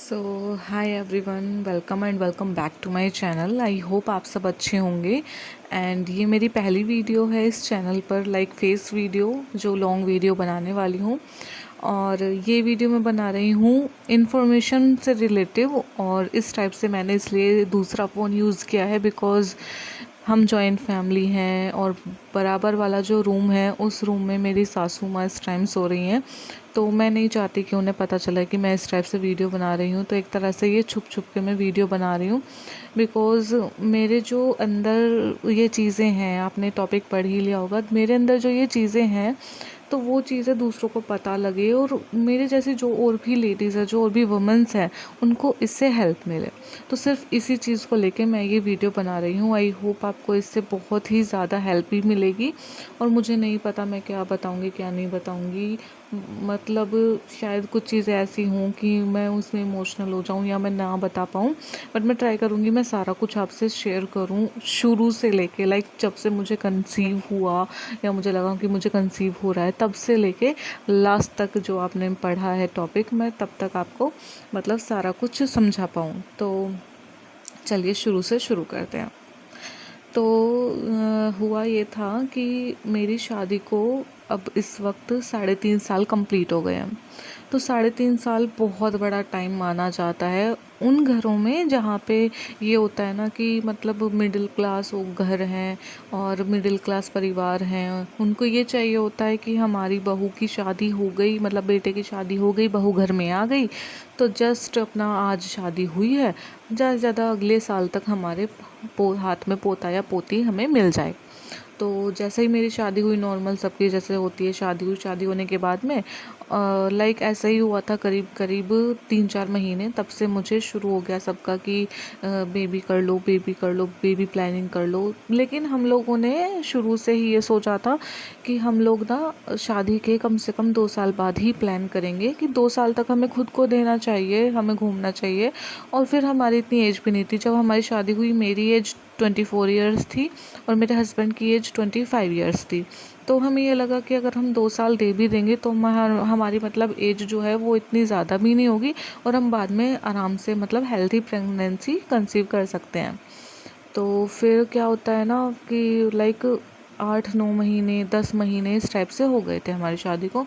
So hi everyone, welcome and welcome back to my channel. I hope आप सब अच्छे होंगे। एंड ये मेरी पहली वीडियो है इस चैनल पर, लाइक फेस वीडियो, जो लॉन्ग वीडियो बनाने वाली हूँ। और ये वीडियो मैं बना रही हूँ इन्फॉर्मेशन से रिलेटिव, और इस टाइप से मैंने इसलिए दूसरा फ़ोन यूज़ किया है बिकॉज़ हम जॉइंट फैमिली हैं और बराबर वाला जो रूम है उस रूम में मेरी सासू माँ इस टाइम सो रही हैं। तो मैं नहीं चाहती कि उन्हें पता चले कि मैं इस टाइप से वीडियो बना रही हूँ। तो एक तरह से ये छुप छुप के मैं वीडियो बना रही हूँ बिकॉज़ मेरे जो अंदर ये चीज़ें हैं, आपने टॉपिक पढ़ ही लिया होगा, मेरे अंदर जो ये चीज़ें हैं तो वो चीज़ें दूसरों को पता लगे और मेरे जैसी जो और भी लेडीज़ है, जो और भी वुमेंस हैं, उनको इससे हेल्प मिले। तो सिर्फ इसी चीज़ को लेके मैं ये वीडियो बना रही हूँ। आई होप आपको इससे बहुत ही ज़्यादा हेल्प भी मिलेगी। और मुझे नहीं पता मैं क्या बताऊँगी क्या नहीं बताऊँगी, मतलब शायद कुछ चीज़ें ऐसी हों कि मैं उसमें इमोशनल हो जाऊँ या मैं ना बता पाऊँ। बट मैं ट्राई करूँगी मैं सारा कुछ आपसे शेयर करूँ, शुरू से लेके, लाइक जब से मुझे कंसीव हुआ या मुझे लगा कि मुझे कंसीव हो रहा है तब से लेके लास्ट तक जो आपने पढ़ा है टॉपिक, मैं तब तक आपको मतलब सारा कुछ समझा पाऊँ। तो चलिए शुरू से शुरू करते हैं। तो हुआ ये था कि मेरी शादी को अब इस वक्त 3.5 साल कंप्लीट हो गए हैं। तो 3.5 साल बहुत बड़ा टाइम माना जाता है उन घरों में जहाँ पे ये होता है ना कि मतलब मिडिल क्लास वो घर हैं और मिडिल क्लास परिवार हैं। उनको ये चाहिए होता है कि हमारी बहू की शादी हो गई, मतलब बेटे की शादी हो गई, बहू घर में आ गई, तो जस्ट अपना आज शादी हुई है, ज़्यादा से ज़्यादा अगले साल तक हमारे हाथ में पोता या पोती हमें मिल जाए। तो जैसे ही मेरी शादी हुई, नॉर्मल सबकी जैसे होती है शादी हुई, शादी होने के बाद में लाइक ऐसा ही हुआ था, करीब करीब 3-4 महीने तब से मुझे शुरू हो गया सबका कि बेबी कर लो, बेबी कर लो, बेबी प्लानिंग कर लो। लेकिन हम लोगों ने शुरू से ही ये सोचा था कि हम लोग ना शादी के कम से कम 2 साल बाद ही प्लान करेंगे, कि 2 साल तक हमें खुद को देना चाहिए, हमें घूमना चाहिए। और फिर हमारी इतनी एज भी नहीं थी जब हमारी शादी हुई, मेरी एज 24 ईयर्स थी और मेरे हस्बैंड की एज 25 ईयर्स थी। तो हमें ये लगा कि अगर हम 2 साल दे भी देंगे तो हमारी मतलब एज जो है वो इतनी ज़्यादा भी नहीं होगी और हम बाद में आराम से मतलब हेल्थी प्रेगनेंसी कंसीव कर सकते हैं। तो फिर क्या होता है ना कि लाइक 8-9 महीने 10 महीने इस टाइप से हो गए थे हमारी शादी को।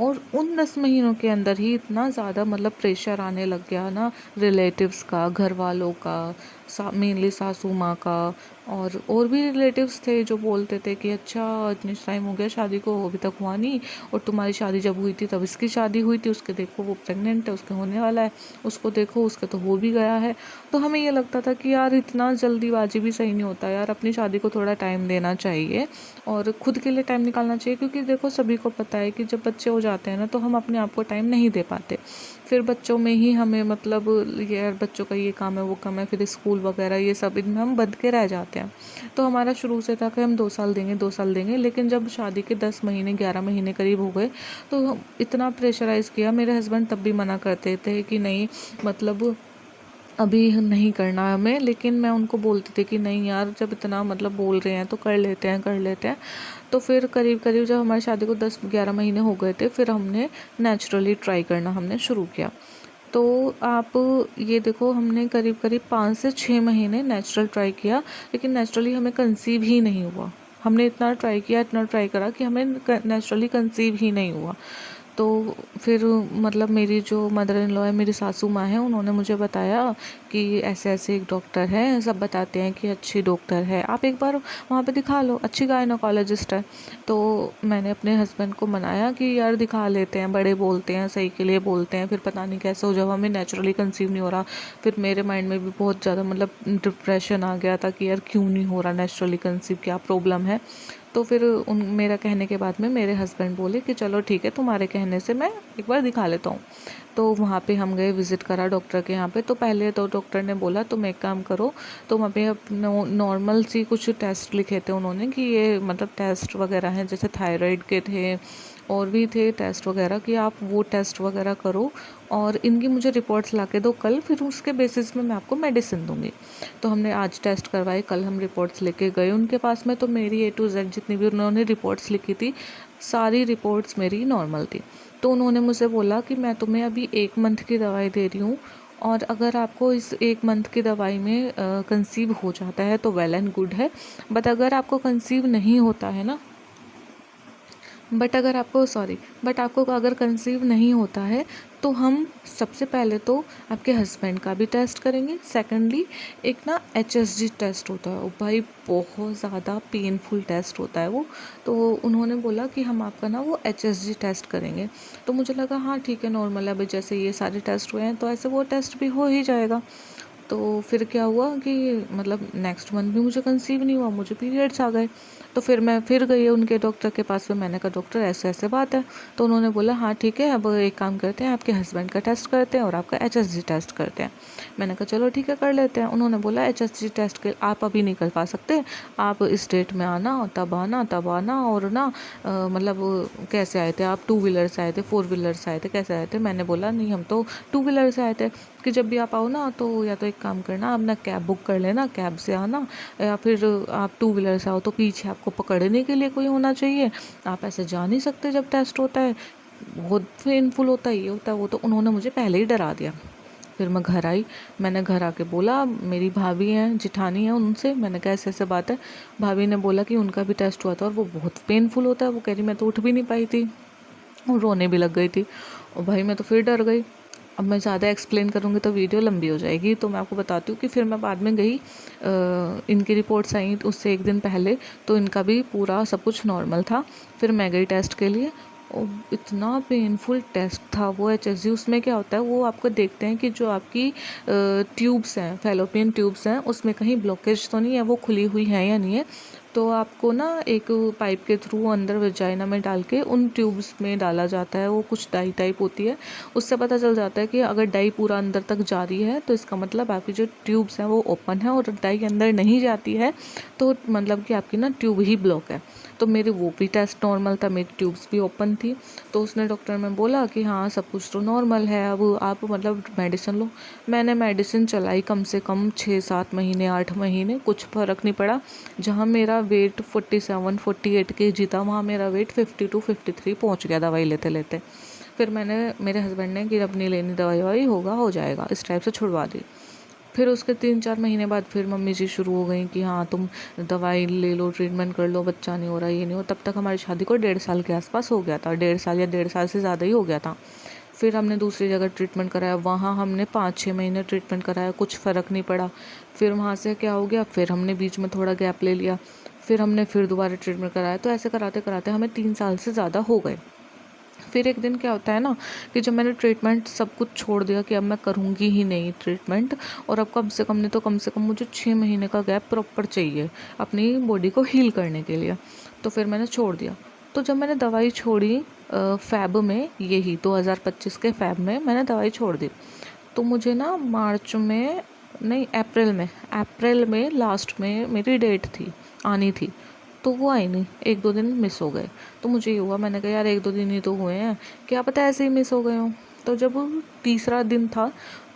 और उन 10 महीनों के अंदर ही इतना ज़्यादा मतलब प्रेशर आने लग गया ना, रिलेटिव्स का, घर वालों का, मेनली सासू माँ का। और भी रिलेटिव्स थे जो बोलते थे कि अच्छा इतने टाइम हो गया शादी को, अभी तक हुआ नहीं, और तुम्हारी शादी जब हुई थी तब इसकी शादी हुई थी, उसके देखो वो प्रेग्नेंट है, उसके होने वाला है, उसको देखो उसका तो हो भी गया है। तो हमें ये लगता था कि यार इतना जल्दीबाजी भी सही नहीं होता यार, अपनी शादी को थोड़ा टाइम देना चाहिए और खुद के लिए टाइम निकालना चाहिए। क्योंकि देखो सभी को पता है कि जब बच्चे हो जाते हैं ना तो हम अपने आप को टाइम नहीं दे पाते, फिर बच्चों में ही हमें मतलब ये यार बच्चों का ये काम है वो काम है, फिर स्कूल वगैरह ये सब इनमें हम बंध के रह जाते हैं। तो हमारा शुरू से था कि हम 2 साल देंगे 2 साल देंगे, लेकिन जब शादी के 10 महीने 11 महीने करीब हो गए तो इतना प्रेशराइज़ किया। मेरे हस्बैंड तब भी मना करते थे कि नहीं, मतलब अभी नहीं करना है हमें, लेकिन मैं उनको बोलती थी कि नहीं यार, जब इतना मतलब बोल रहे हैं तो कर लेते हैं कर लेते हैं। तो फिर करीब करीब जब हमारी शादी को 10-11 महीने हो गए थे, फिर हमने नेचुरली ट्राई करना हमने शुरू किया। तो आप ये देखो, हमने करीब करीब 5 से 6 महीने नेचुरल ट्राई किया, लेकिन नेचुरली हमें कंसीव ही नहीं हुआ। हमने इतना ट्राई किया, इतना ट्राई करा कि हमें नेचुरली कंसीव ही नहीं हुआ। तो फिर मतलब मेरी जो मदर इन लॉ है, मेरी सासू माँ है, उन्होंने मुझे बताया कि ऐसे ऐसे एक डॉक्टर है, सब बताते हैं कि अच्छी डॉक्टर है, आप एक बार वहाँ पे दिखा लो, अच्छी गायनोकोलॉजिस्ट है। तो मैंने अपने हस्बैंड को मनाया कि यार दिखा लेते हैं, बड़े बोलते हैं, सही के लिए बोलते हैं, फिर पता नहीं कैसे हो, जब हमें नेचुरली कंसीव नहीं हो रहा, फिर मेरे माइंड में भी बहुत ज़्यादा मतलब डिप्रेशन आ गया था कि यार क्यों नहीं हो रहा नेचुरली कंसीव, क्या प्रॉब्लम है। तो फिर उन मेरा कहने के बाद में मेरे हस्बैंड बोले कि चलो ठीक है, तुम्हारे कहने से मैं एक बार दिखा लेता हूँ। तो वहाँ पे हम गए, विज़िट करा डॉक्टर के यहाँ पे। तो पहले तो डॉक्टर ने बोला तुम एक काम करो, तो वहाँ पे नॉर्मल सी कुछ टेस्ट लिखे थे उन्होंने कि ये मतलब टेस्ट वगैरह हैं, जैसे थायराइड के थे और भी थे टेस्ट वगैरह, कि आप वो टेस्ट वगैरह करो और इनकी मुझे रिपोर्ट्स ला के दो कल, फिर उसके बेसिस में मैं आपको मेडिसिन दूँगी। तो हमने आज टेस्ट करवाए, कल हम रिपोर्ट्स लेके गए उनके पास में। तो मेरी A to Z जितनी भी उन्होंने रिपोर्ट्स लिखी थी, सारी रिपोर्ट्स मेरी नॉर्मल थी। तो उन्होंने मुझसे बोला कि मैं तुम्हें अभी 1 मंथ की दवाई दे रही हूँ और अगर आपको इस 1 मंथ की दवाई में कंसीव हो जाता है तो वेल एंड गुड है, बट अगर आपको कंसीव नहीं होता है ना, बट आपको अगर कंसीव नहीं होता है तो हम सबसे पहले तो आपके हस्बैंड का भी टेस्ट करेंगे। सेकेंडली एक ना HSG टेस्ट होता है, वो भाई बहुत ज़्यादा पेनफुल टेस्ट होता है वो। तो उन्होंने बोला कि हम आपका ना वो HSG टेस्ट करेंगे। तो मुझे लगा हाँ ठीक है, नॉर्मल है भाई, जैसे ये सारे टेस्ट हुए हैं तो ऐसे वो टेस्ट भी हो ही जाएगा। तो फिर क्या हुआ कि मतलब नेक्स्ट मंथ भी मुझे कंसीव नहीं हुआ, मुझे पीरियड्स आ गए। तो फिर मैं फिर गई उनके डॉक्टर के पास में, मैंने कहा डॉक्टर ऐसे ऐसे बात है। तो उन्होंने बोला हाँ ठीक है, अब एक काम करते हैं, आपके हस्बैंड का टेस्ट करते हैं और आपका HSG टेस्ट करते हैं। मैंने कहा चलो ठीक है कर लेते हैं। उन्होंने बोला HSG टेस्ट के आप अभी नहीं करवा सकते, आप इस डेट में आना, तब आना और ना मतलब कैसे आए थे आप, 2 व्हीलर से आए थे, 4 व्हीलर से आए थे, कैसे आए थे? मैंने बोला नहीं हम तो 2 व्हीलर से आए थे, कि जब भी आप आओ ना तो या तो एक काम करना, आप ना कैब बुक कर लेना, कैब से आना, या फिर आप 2 व्हीलर से आओ तो पीछे आपको पकड़ने के लिए कोई होना चाहिए, आप ऐसे जा नहीं सकते जब टेस्ट होता है, बहुत पेनफुल होता है, ये होता है वो। तो उन्होंने मुझे पहले ही डरा दिया। फिर मैं घर आई, मैंने घर आके बोला, मेरी भाभी हैं, जिठानी हैं, उनसे मैंने कहा ऐसे ऐसे बात है। भाभी ने बोला कि उनका भी टेस्ट हुआ था और वो बहुत पेनफुल होता है। वो कह रही मैं तो उठ भी नहीं पाई थी और रोने भी लग गई थी। और भाई मैं तो फिर डर गई। अब मैं ज़्यादा एक्सप्लेन करूँगी तो वीडियो लंबी हो जाएगी, तो मैं आपको बताती हूँ कि फिर मैं बाद में गई, इनकी रिपोर्ट्स आई उससे 1 दिन पहले, तो इनका भी पूरा सब कुछ नॉर्मल था। फिर मैं गई टेस्ट के लिए, और इतना पेनफुल टेस्ट था वो HSG। उसमें क्या होता है, वो आपको देखते हैं कि जो आपकी ट्यूब्स हैं, फैलोपियन ट्यूब्स हैं, उसमें कहीं ब्लॉकेज तो नहीं है, वो खुली हुई है या नहीं है। तो आपको ना एक पाइप के थ्रू अंदर वजाइना में डाल के उन ट्यूब्स में डाला जाता है, वो कुछ डाई टाइप होती है, उससे पता चल जाता है कि अगर डाई पूरा अंदर तक जा रही है तो इसका मतलब आपकी जो ट्यूब्स हैं वो ओपन है, और डाई अंदर नहीं जाती है तो मतलब कि आपकी ना ट्यूब ही ब्लॉक है। तो मेरे वो भी टेस्ट नॉर्मल था, मेरी ट्यूब्स भी ओपन थी। तो उसने डॉक्टर में बोला कि हाँ सब कुछ तो नॉर्मल है, अब आप मतलब मेडिसिन लो। मैंने मेडिसिन चलाई कम से कम 6-7 महीने, 8 महीने, कुछ फ़र्क नहीं पड़ा। जहाँ मेरा वेट 47-48 kg था, वहाँ मेरा वेट 52-53 पहुँच गया दवाई लेते लेते। फिर मैंने, मेरे हस्बैंड ने कि अब नहीं लेनी दवाई ववाई, होगा हो जाएगा, इस टाइप से छुड़वा दी। फिर उसके 3-4 महीने बाद फिर मम्मी जी शुरू हो गई कि हाँ तुम दवाई ले लो, ट्रीटमेंट कर लो, बच्चा नहीं हो रहा, ये नहीं हो। तब तक हमारी शादी को 1.5 साल के आसपास हो गया था, 1.5 साल या 1.5 साल से ज़्यादा ही हो गया था। फिर हमने दूसरी जगह ट्रीटमेंट कराया, वहाँ हमने 5-6 महीने ट्रीटमेंट कराया, कुछ फ़र्क नहीं पड़ा। फिर वहाँ से क्या हो गया, फिर हमने बीच में थोड़ा गैप ले लिया, फिर हमने फिर दोबारा ट्रीटमेंट कराया। तो ऐसे कराते कराते हमें 3 साल से ज़्यादा हो गए। फिर एक दिन क्या होता है ना कि जब मैंने ट्रीटमेंट सब कुछ छोड़ दिया कि अब मैं करूँगी ही नहीं ट्रीटमेंट, और अब कम से कम नहीं तो कम से कम मुझे 6 महीने का गैप प्रॉपर चाहिए अपनी बॉडी को हील करने के लिए, तो फिर मैंने छोड़ दिया। तो जब मैंने दवाई छोड़ी फ़ैब में, यही 2025 के फ़ैब में मैंने दवाई छोड़ दी, तो मुझे ना मार्च में, नहीं अप्रैल में लास्ट में मेरी डेट थी, आनी थी, तो वो आई नहीं, 1-2 दिन मिस हो गए। तो मुझे ये हुआ, मैंने कहा यार 1-2 दिन ही तो हुए हैं, क्या पता ऐसे ही मिस हो गए हों। तो जब तीसरा दिन था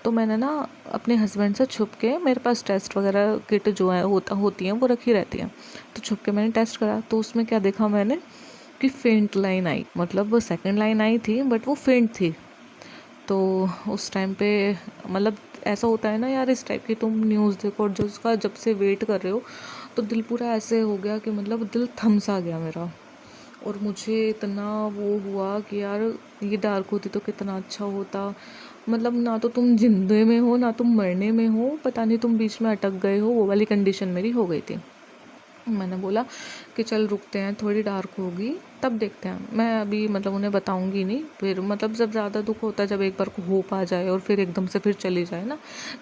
तो मैंने ना अपने हस्बैंड से छुप के, मेरे पास टेस्ट वगैरह किट जो है होती हैं वो रखी रहती हैं, तो छुप के मैंने टेस्ट करा। तो उसमें क्या देखा मैंने कि फेंट लाइन आई, मतलब वो सेकेंड लाइन आई थी बट वो फेंट थी। तो उस टाइम पे मतलब ऐसा होता है ना यार, इस टाइप की तुम न्यूज़ देखो और जो उसका जब से वेट कर रहे हो, तो दिल पूरा ऐसे हो गया कि मतलब दिल थम सा गया मेरा। और मुझे इतना वो हुआ कि यार ये डार्क होती तो कितना अच्छा होता, मतलब ना तो तुम जिंदे में हो ना तुम मरने में हो, पता नहीं तुम बीच में अटक गए हो, वो वाली कंडीशन मेरी हो गई थी। मैंने बोला कि चल रुकते हैं, थोड़ी डार्क होगी तब देखते हैं। मैं अभी मतलब उन्हें बताऊंगी नहीं, फिर मतलब जब ज़्यादा दुख होता है, जब एक बार को होप आ जाए और फिर एकदम से फिर चली जाए ना,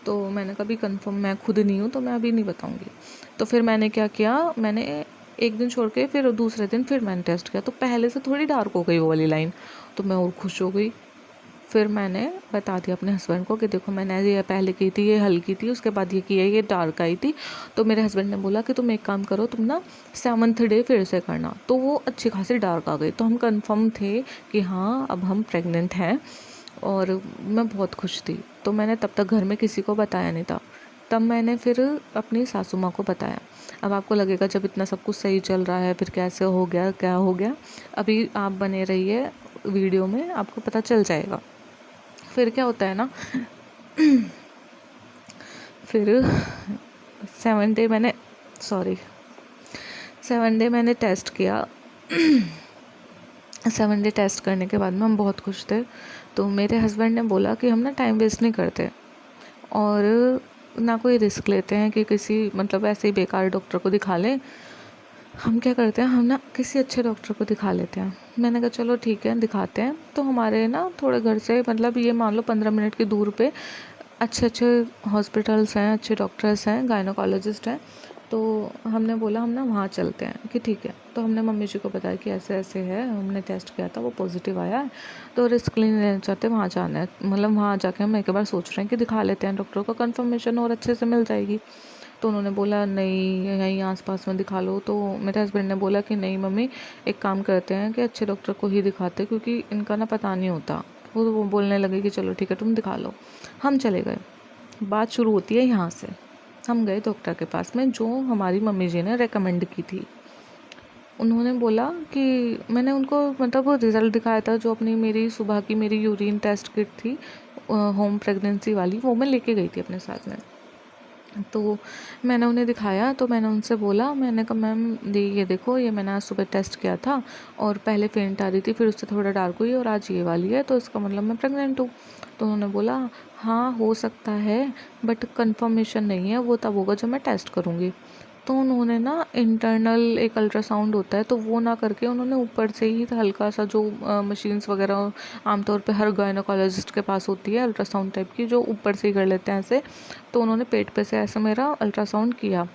तो मैंने कभी कंफर्म मैं खुद नहीं हूँ तो मैं अभी नहीं बताऊंगी। तो फिर मैंने क्या किया, मैंने एक दिन छोड़ के फिर दूसरे दिन फिर मैंने टेस्ट किया, तो पहले से थोड़ी डार्क हो गई वो वाली लाइन, तो मैं और खुश हो गई। फिर मैंने बता दिया अपने हस्बैंड को कि देखो मैंने ये पहले की थी, ये हल्की थी, उसके बाद ये की है, ये डार्क आई थी। तो मेरे हस्बैंड ने बोला कि तुम एक काम करो, तुम ना 7th डे फिर से करना, तो वो अच्छी खासी डार्क आ गई। तो हम कंफर्म थे कि हाँ अब हम प्रेग्नेंट हैं, और मैं बहुत खुश थी। तो मैंने तब तक घर में किसी को बताया नहीं था। तब मैंने फिर अपनी सासू माँ को बताया। अब आपको लगेगा जब इतना सब कुछ सही चल रहा है फिर कैसे हो गया, क्या हो गया, अभी आप बने रहिए वीडियो में, आपको पता चल जाएगा। फिर क्या होता है ना फिर 7 डे मैंने 7 डे मैंने टेस्ट किया। 7 डे टेस्ट करने के बाद में हम बहुत खुश थे। तो मेरे हस्बैंड ने बोला कि हम ना टाइम वेस्ट नहीं करते और ना कोई रिस्क लेते हैं कि किसी मतलब ऐसे ही बेकार डॉक्टर को दिखा लें। हम क्या करते हैं, हम ना किसी अच्छे डॉक्टर को दिखा लेते हैं। मैंने कहा चलो ठीक है दिखाते हैं। तो हमारे ना थोड़े घर से मतलब ये मान लो 15 मिनट की दूर पे अच्छे अच्छे हॉस्पिटल्स हैं, अच्छे डॉक्टर्स हैं, गायनोकोलॉजिस्ट हैं। तो हमने बोला हम ना वहाँ चलते हैं कि ठीक है। तो हमने मम्मी जी को बताया कि ऐसे ऐसे है, हमने टेस्ट किया था वो पॉजिटिव आया है, तो रिस्क नहीं लेना चाहते, वहाँ जाना है। मतलब वहाँ जाके हम एक बार सोच रहे हैं कि दिखा लेते हैं, डॉक्टर को कंफर्मेशन और अच्छे से मिल जाएगी। तो उन्होंने बोला नहीं यहीं आसपास में दिखा लो। तो मेरे हस्बैंड ने बोला कि नहीं मम्मी, एक काम करते हैं कि अच्छे डॉक्टर को ही दिखाते, क्योंकि इनका ना पता नहीं होता। वो बोलने लगे कि चलो ठीक है तुम दिखा लो। हम चले गए। बात शुरू होती है यहाँ से। हम गए डॉक्टर के पास में जो हमारी मम्मी जी ने रेकमेंड की थी। उन्होंने बोला कि मैंने उनको मतलब वो रिज़ल्ट दिखाया था जो अपनी मेरी सुबह की मेरी यूरिन टेस्ट किट थी, होम प्रेगनेंसी वाली, वो मैं लेके गई थी अपने साथ में। तो मैंने उन्हें दिखाया। तो मैंने उनसे बोला, मैंने कहा मैम ये देखो, ये मैंने आज सुबह टेस्ट किया था और पहले फेंट आ रही थी, फिर उससे थोड़ा डार्क हुई और आज ये वाली है, तो इसका मतलब मैं प्रेग्नेंट हूँ। तो उन्होंने बोला हाँ हो सकता है, बट कंफर्मेशन नहीं है, वो तब होगा जब मैं टेस्ट करूँगी। तो उन्होंने ना इंटरनल एक अल्ट्रासाउंड होता है, तो वो ना करके उन्होंने ऊपर से ही हल्का सा जो मशीन्स वगैरह आमतौर पे हर गायनोकोलॉजिस्ट के पास होती है अल्ट्रासाउंड टाइप की, जो ऊपर से ही कर लेते हैं ऐसे। तो उन्होंने पेट पे से ऐसा मेरा अल्ट्रासाउंड किया।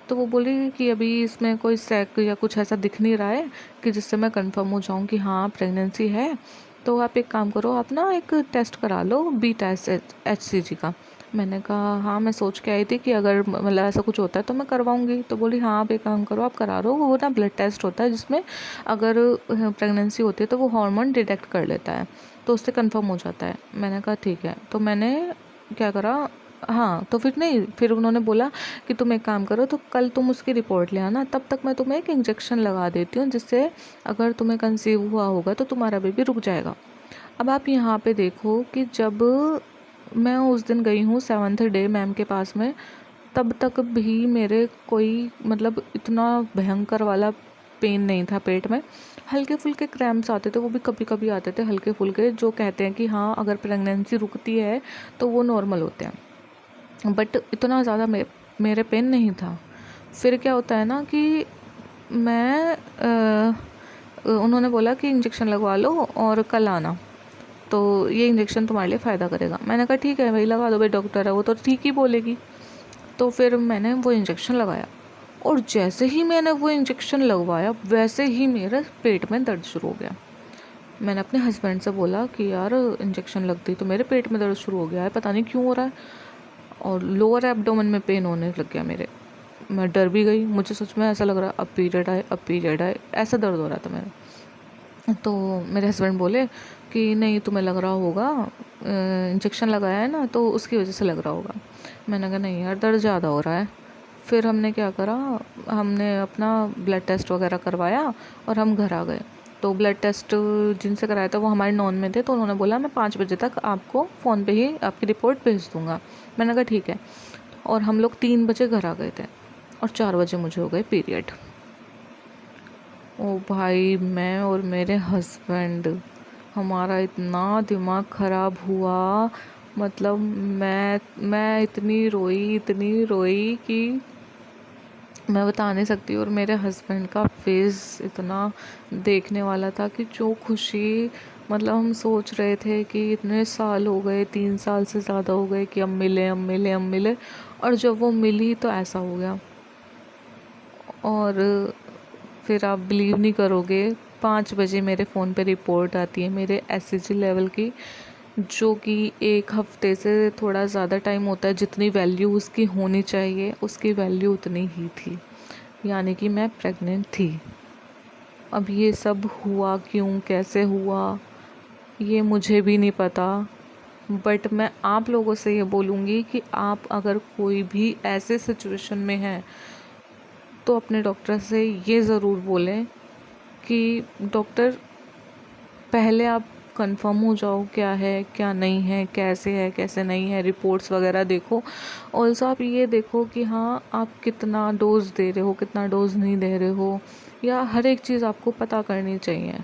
तो वो बोली कि अभी इसमें कोई सैक या कुछ ऐसा दिख नहीं रहा है कि जिससे मैं कंफर्म हो जाऊँ कि हाँ प्रेगनेंसी है। तो आप एक काम करो, आप ना एक टेस्ट करा लो, BTAS-HCG का। मैंने कहा हाँ, मैं सोच के आई थी कि अगर मतलब ऐसा कुछ होता है तो मैं करवाऊंगी। तो बोली हाँ आप एक काम करो, आप करा लो। वो ना ब्लड टेस्ट होता है जिसमें अगर प्रेगनेंसी होती है तो वो हार्मोन डिटेक्ट कर लेता है, तो उससे कंफर्म हो जाता है। मैंने कहा ठीक है। तो मैंने क्या करा, हाँ तो फिर नहीं, फिर उन्होंने बोला कि तुम एक काम करो, तो कल तुम उसकी रिपोर्ट ले आना, तब तक मैं तुम्हें एक इंजेक्शन लगा देती हूँ जिससे अगर तुम्हें कंसीव हुआ होगा तो तुम्हारा बेबी रुक जाएगा। अब आप यहाँ पे देखो कि जब मैं उस दिन गई हूँ 7th डे मैम के पास में, तब तक भी मेरे कोई मतलब इतना भयंकर वाला पेन नहीं था पेट में। हल्के फुल्के क्रैम्प्स आते थे, वो भी कभी कभी आते थे हल्के फुल्के, जो कहते हैं कि हाँ अगर प्रेगनेंसी रुकती है तो वो नॉर्मल होते हैं, बट इतना ज़्यादा मेरे पेन नहीं था। फिर क्या होता है ना कि मैं उन्होंने बोला कि इंजेक्शन लगवा लो और कल आना, तो ये इंजेक्शन तुम्हारे लिए फ़ायदा करेगा। मैंने कहा ठीक है भाई लगा दो भाई, डॉक्टर है वो तो ठीक ही बोलेगी। तो फिर मैंने वो इंजेक्शन लगाया और जैसे ही मैंने वो इंजेक्शन लगवाया वैसे ही मेरे पेट में दर्द शुरू हो गया। मैंने अपने हस्बैंड से बोला कि यार इंजेक्शन लगती तो मेरे पेट में दर्द शुरू हो गया है, पता नहीं क्यों हो रहा है, और लोअर एब्डोमेन में पेन होने लग गया मेरे। मैं डर भी गई, मुझे सच में ऐसा लग रहा अब पीरियड आए अब पीरियड आए, ऐसा दर्द हो रहा था मेरा। तो मेरे हस्बैंड बोले कि नहीं तुम्हें लग रहा होगा, इंजेक्शन लगाया है ना तो उसकी वजह से लग रहा होगा। मैंने कहा नहीं यार दर्द ज़्यादा हो रहा है। फिर हमने क्या करा, हमने अपना ब्लड टेस्ट वगैरह करवाया और हम घर आ गए। तो ब्लड टेस्ट जिनसे कराया था वो हमारे नॉन में थे, तो उन्होंने बोला मैं 5 बजे तक आपको फ़ोन पे ही आपकी रिपोर्ट भेज दूँगा। मैंने कहा ठीक है। और हम लोग 3 बजे घर आ गए थे और 4 बजे मुझे हो गए पीरियड। ओ भाई, मैं और मेरे हस्बैंड, हमारा इतना दिमाग ख़राब हुआ, मतलब मैं इतनी रोई कि मैं बता नहीं सकती। और मेरे हस्बैंड का फेस इतना देखने वाला था कि जो खुशी, मतलब हम सोच रहे थे कि इतने साल हो गए, 3 साल से ज़्यादा हो गए कि अब मिले अब मिले अब मिले, और जब वो मिली तो ऐसा हो गया। और फिर आप बिलीव नहीं करोगे, 5 बजे मेरे फ़ोन पे रिपोर्ट आती है मेरे SCG लेवल की, जो कि 1 हफ्ते से थोड़ा ज़्यादा टाइम होता है, जितनी वैल्यू उसकी होनी चाहिए उसकी वैल्यू उतनी ही थी, यानी कि मैं प्रेग्नेंट थी। अब ये सब हुआ क्यों, कैसे हुआ, ये मुझे भी नहीं पता। बट मैं आप लोगों से ये बोलूँगी कि आप अगर कोई भी ऐसे सिचुएशन में हैं तो अपने डॉक्टर से ये ज़रूर बोलें कि डॉक्टर, पहले आप कंफर्म हो जाओ क्या है क्या नहीं है, कैसे नहीं है, रिपोर्ट्स वगैरह देखो। ऑल्सो आप ये देखो कि हाँ आप कितना डोज दे रहे हो, कितना डोज नहीं दे रहे हो, या हर एक चीज़ आपको पता करनी चाहिए।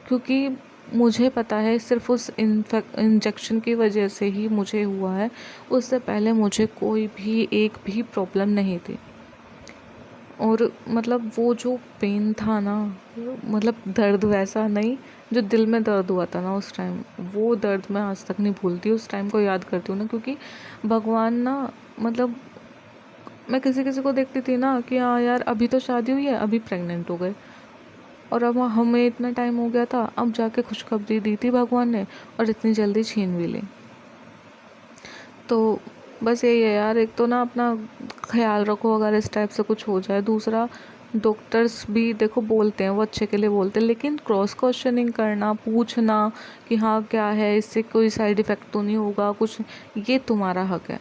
क्योंकि मुझे पता है सिर्फ उस इंजेक्शन की वजह से ही मुझे हुआ है, उससे पहले मुझे कोई भी एक भी प्रॉब्लम नहीं थी। और मतलब वो जो पेन था ना, मतलब दर्द वैसा नहीं, जो दिल में दर्द हुआ था ना उस टाइम, वो दर्द मैं आज तक नहीं भूलती। उस टाइम को याद करती हूँ ना, क्योंकि भगवान ना, मतलब मैं किसी किसी को देखती थी ना कि हाँ यार अभी तो शादी हुई है, अभी प्रेग्नेंट हो गए, और अब हमें इतना टाइम हो गया था, अब जाके खुशखबरी दी थी भगवान ने और इतनी जल्दी छीन भी ली। तो बस यही है यार, एक तो ना अपना ख्याल रखो अगर इस टाइप से कुछ हो जाए। दूसरा, डॉक्टर्स भी देखो बोलते हैं, वो अच्छे के लिए बोलते हैं, लेकिन क्रॉस क्वेश्चनिंग करना, पूछना कि हाँ क्या है, इससे कोई साइड इफ़ेक्ट तो नहीं होगा कुछ, ये तुम्हारा हक है।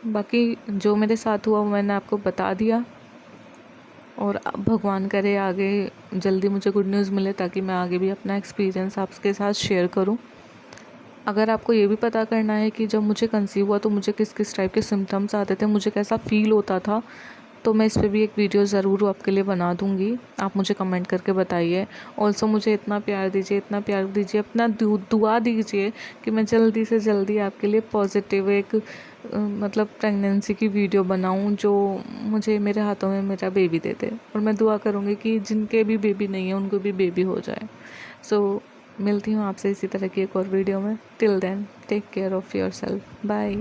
बाकी जो मेरे साथ हुआ वो मैंने आपको बता दिया, और अब भगवान करे आगे जल्दी मुझे गुड न्यूज़ मिले, ताकि मैं आगे भी अपना एक्सपीरियंस आपके साथ शेयर करूं। अगर आपको ये भी पता करना है कि जब मुझे कंसीव हुआ तो मुझे किस किस टाइप के सिम्टम्स आते थे, मुझे कैसा फ़ील होता था, तो मैं इस पे भी एक वीडियो ज़रूर आपके लिए बना दूँगी। आप मुझे कमेंट करके बताइए। ऑल्सो मुझे इतना प्यार दीजिए, इतना प्यार दीजिए, अपना दुआ दीजिए कि मैं जल्दी से जल्दी आपके लिए पॉजिटिव एक मतलब प्रेगनेंसी की वीडियो बनाऊं, जो मुझे मेरे हाथों में मेरा बेबी दे दे। और मैं दुआ करूँगी कि जिनके भी बेबी नहीं है उनको भी बेबी हो जाए। सो मिलती हूँ आपसे इसी तरह की एक और वीडियो में। Till then take care of yourself, bye.